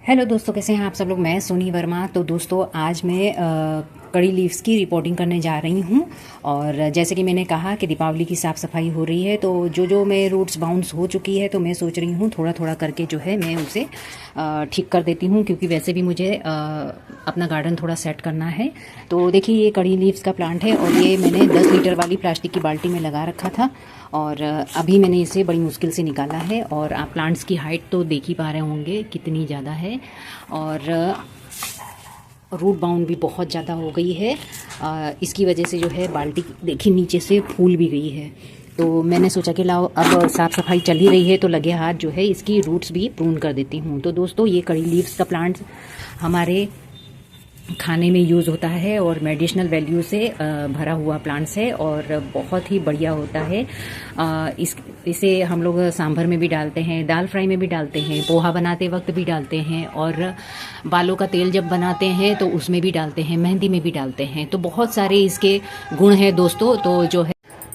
Hello दोस्तों, कैसे हैं आप सब लोग। मैं सोनी वर्मा। तो दोस्तों आज मैं कड़ी लीव्स की रिपोर्टिंग करने जा रही हूं। और जैसे कि मैंने कहा कि दीपावली की साफ़ सफाई हो रही है, तो जो मैं रूट्स बाउंस हो चुकी है तो मैं सोच रही हूं थोड़ा थोड़ा करके जो है मैं उसे ठीक कर देती हूं, क्योंकि वैसे भी मुझे अपना गार्डन थोड़ा सेट करना है। तो देखिए ये कड़ी लीव्स का प्लांट है और ये मैंने 10 लीटर वाली प्लास्टिक की बाल्टी में लगा रखा था और अभी मैंने इसे बड़ी मुश्किल से निकाला है। और आप प्लांट्स की हाइट तो देख ही पा रहे होंगे कितनी ज़्यादा है, और रूट बाउंड भी बहुत ज़्यादा हो गई है। इसकी वजह से जो है बाल्टी देखिए नीचे से फूल भी गई है। तो मैंने सोचा कि लाओ, अब साफ़ सफाई चल ही रही है तो लगे हाथ जो है इसकी रूट्स भी प्रून कर देती हूँ। तो दोस्तों ये कड़ी लीव्स का प्लांट हमारे खाने में यूज़ होता है और मेडिसिनल वैल्यू से भरा हुआ प्लांट्स है और बहुत ही बढ़िया होता है। इसे हम लोग सांभर में भी डालते हैं, दाल फ्राई में भी डालते हैं, पोहा बनाते वक्त भी डालते हैं, और बालों का तेल जब बनाते हैं तो उसमें भी डालते हैं, मेहंदी में भी डालते हैं। तो बहुत सारे इसके गुण हैं दोस्तों।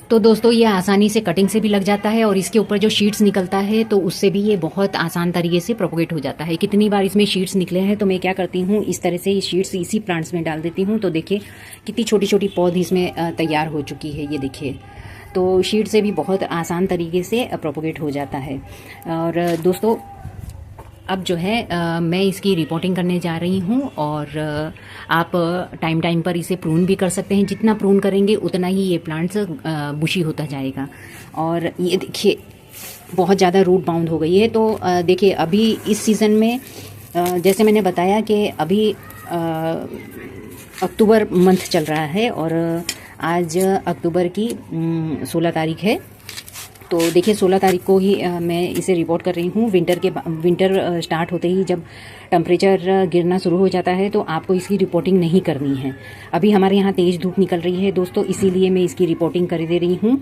तो दोस्तों ये आसानी से कटिंग से भी लग जाता है और इसके ऊपर जो शीट्स निकलता है तो उससे भी ये बहुत आसान तरीके से प्रोपोगेट हो जाता है। कितनी बार इसमें शीट्स निकले हैं तो मैं क्या करती हूँ, इस तरह से ये शीट्स इसी प्लांट्स में डाल देती हूँ। तो देखिए कितनी छोटी छोटी पौध इसमें तैयार हो चुकी है, ये देखिए। तो शीट से भी बहुत आसान तरीके से प्रोपोगेट हो जाता है। और दोस्तों अब जो है मैं इसकी रिपोर्टिंग करने जा रही हूँ और आप टाइम टाइम पर इसे प्रून भी कर सकते हैं। जितना प्रून करेंगे उतना ही ये प्लांट्स बुशी होता जाएगा। और ये देखिए बहुत ज़्यादा रूट बाउंड हो गई है। तो देखिए अभी इस सीज़न में जैसे मैंने बताया कि अभी अक्टूबर मंथ चल रहा है और आज अक्टूबर की 16 तारीख है। तो देखिए 16 तारीख को ही मैं इसे रिपोर्ट कर रही हूँ। विंटर स्टार्ट होते ही जब टेम्परेचर गिरना शुरू हो जाता है तो आपको इसकी रिपोर्टिंग नहीं करनी है। अभी हमारे यहाँ तेज़ धूप निकल रही है दोस्तों, इसीलिए मैं इसकी रिपोर्टिंग कर दे रही हूँ।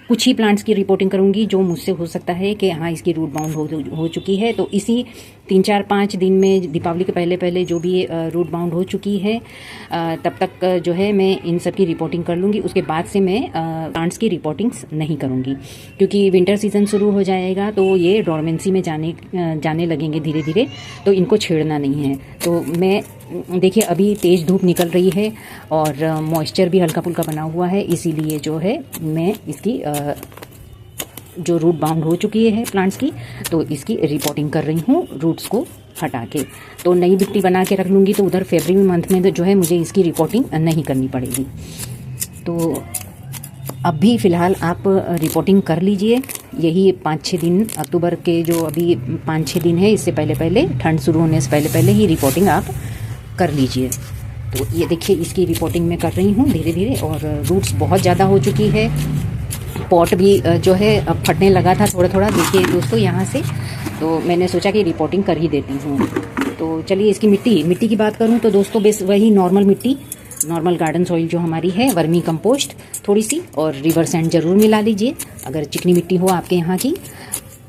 कुछ ही प्लांट्स की रिपोर्टिंग करूँगी जो मुझसे हो सकता है कि हाँ इसकी रूट बाउंड हो चुकी है। तो इसी 3-4-5 दिन में दीपावली के पहले पहले जो भी रूट बाउंड हो चुकी है तब तक जो है मैं इन सब की रिपोर्टिंग कर लूँगी। उसके बाद से मैं प्लांट्स की रिपोर्टिंग्स नहीं करूँगी, क्योंकि विंटर सीजन शुरू हो जाएगा तो ये डोरमेंसी में जाने लगेंगे धीरे धीरे, तो इनको छेड़ना नहीं है। तो मैं देखिए अभी तेज़ धूप निकल रही है और मॉइस्चर भी हल्का फुल्का बना हुआ है, इसीलिए जो है मैं इसकी जो रूट बाउंड हो चुकी है प्लांट्स की तो इसकी रिपोर्टिंग कर रही हूँ रूट्स को हटा के। तो नई मिट्टी बना के रख लूँगी तो उधर फरवरी मंथ में जो है मुझे इसकी रिपोर्टिंग नहीं करनी पड़ेगी। तो अभी फ़िलहाल आप रिपोर्टिंग कर लीजिए। यही 5-6 दिन, अक्टूबर के जो अभी 5-6 दिन है, इससे पहले पहले ठंड शुरू होने से पहले पहले ही रिपोर्टिंग आप कर लीजिए। तो ये देखिए इसकी रिपोर्टिंग मैं कर रही हूँ धीरे धीरे, और रूट्स बहुत ज़्यादा हो चुकी है। पॉट भी जो है अब फटने लगा था थोड़ा थोड़ा, देखिए दोस्तों यहाँ से। तो मैंने सोचा कि रिपोर्टिंग कर ही देती हूँ। तो चलिए इसकी मिट्टी की बात करूँ तो दोस्तों बेस वही नॉर्मल मिट्टी, नॉर्मल गार्डन सॉइल जो हमारी है, वर्मी कंपोस्ट थोड़ी सी और रिवर सैंड ज़रूर मिला लीजिए अगर चिकनी मिट्टी हो आपके यहाँ की।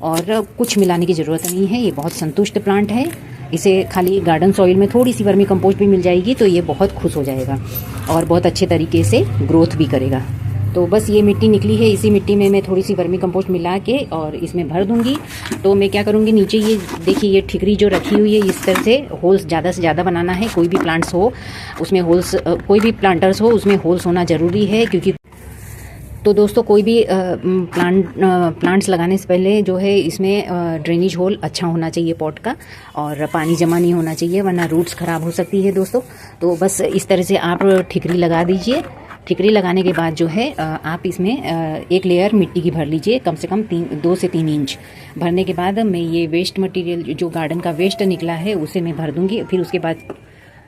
और कुछ मिलाने की ज़रूरत नहीं है, ये बहुत संतुष्ट प्लांट है। इसे खाली गार्डन सॉइल में थोड़ी सी वर्मी कंपोस्ट भी मिल जाएगी तो ये बहुत खुश हो जाएगा और बहुत अच्छे तरीके से ग्रोथ भी करेगा। तो बस ये मिट्टी निकली है, इसी मिट्टी में मैं थोड़ी सी वर्मी कंपोस्ट मिला के और इसमें भर दूंगी। तो मैं क्या करूँगी, नीचे ये देखिए ये ठिकरी जो रखी हुई है, इस तरह से होल्स ज़्यादा से ज़्यादा बनाना है। कोई भी प्लांट्स हो उसमें होल्स, कोई भी प्लांटर्स हो उसमें होल्स होना ज़रूरी है, क्योंकि तो दोस्तों कोई भी प्लांट्स लगाने से पहले जो है इसमें ड्रेनेज होल अच्छा होना चाहिए पॉट का, और पानी जमा नहीं होना चाहिए वरना रूट्स ख़राब हो सकती है दोस्तों। तो बस इस तरह से आप ठिकरी लगा दीजिए। ठिकरी लगाने के बाद जो है आप इसमें एक लेयर मिट्टी की भर लीजिए, कम से कम 2 से 3 इंच। भरने के बाद मैं ये वेस्ट मटेरियल जो गार्डन का वेस्ट निकला है उसे मैं भर दूँगी। फिर उसके बाद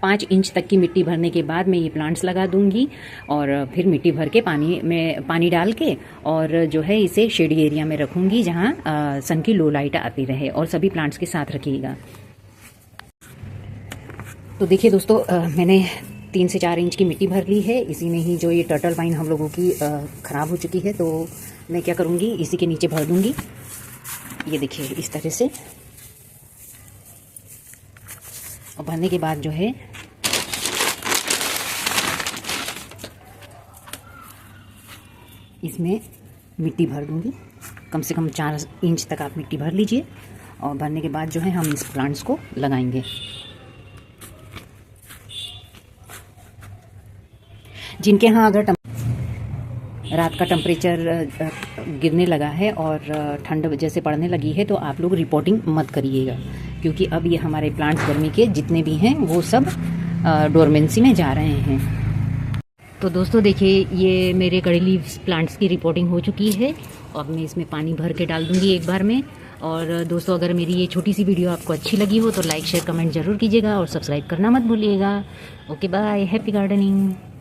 5 इंच तक की मिट्टी भरने के बाद मैं ये प्लांट्स लगा दूंगी और फिर मिट्टी भर के पानी डाल के और जो है इसे शेडी एरिया में रखूंगी जहाँ सन की लो लाइट आती रहे, और सभी प्लांट्स के साथ रखिएगा। तो देखिए दोस्तों मैंने 3 से 4 इंच की मिट्टी भर ली है। इसी में ही जो ये टर्टल वाइन हम लोगों की ख़राब हो चुकी है, तो मैं क्या करूँगी इसी के नीचे भर दूँगी। ये देखिए इस तरह से, और भरने के बाद जो है इसमें मिट्टी भर दूंगी। कम से कम 4 इंच तक आप मिट्टी भर लीजिए और भरने के बाद जो है हम इस प्लांट्स को लगाएंगे। जिनके यहाँ अगर रात का टेम्परेचर गिरने लगा है और ठंड जैसे पड़ने लगी है तो आप लोग रिपोर्टिंग मत करिएगा, क्योंकि अब ये हमारे प्लांट्स गर्मी के जितने भी हैं वो सब डोरमेंसी में जा रहे हैं। तो दोस्तों देखिए, ये मेरे कड़ी लीव्स प्लांट्स की रिपोर्टिंग हो चुकी है। अब मैं इसमें पानी भर के डाल दूँगी एक बार में। और दोस्तों, अगर मेरी ये छोटी सी वीडियो आपको अच्छी लगी हो तो लाइक शेयर कमेंट ज़रूर कीजिएगा और सब्सक्राइब करना मत भूलिएगा। Okay bye, happy gardening.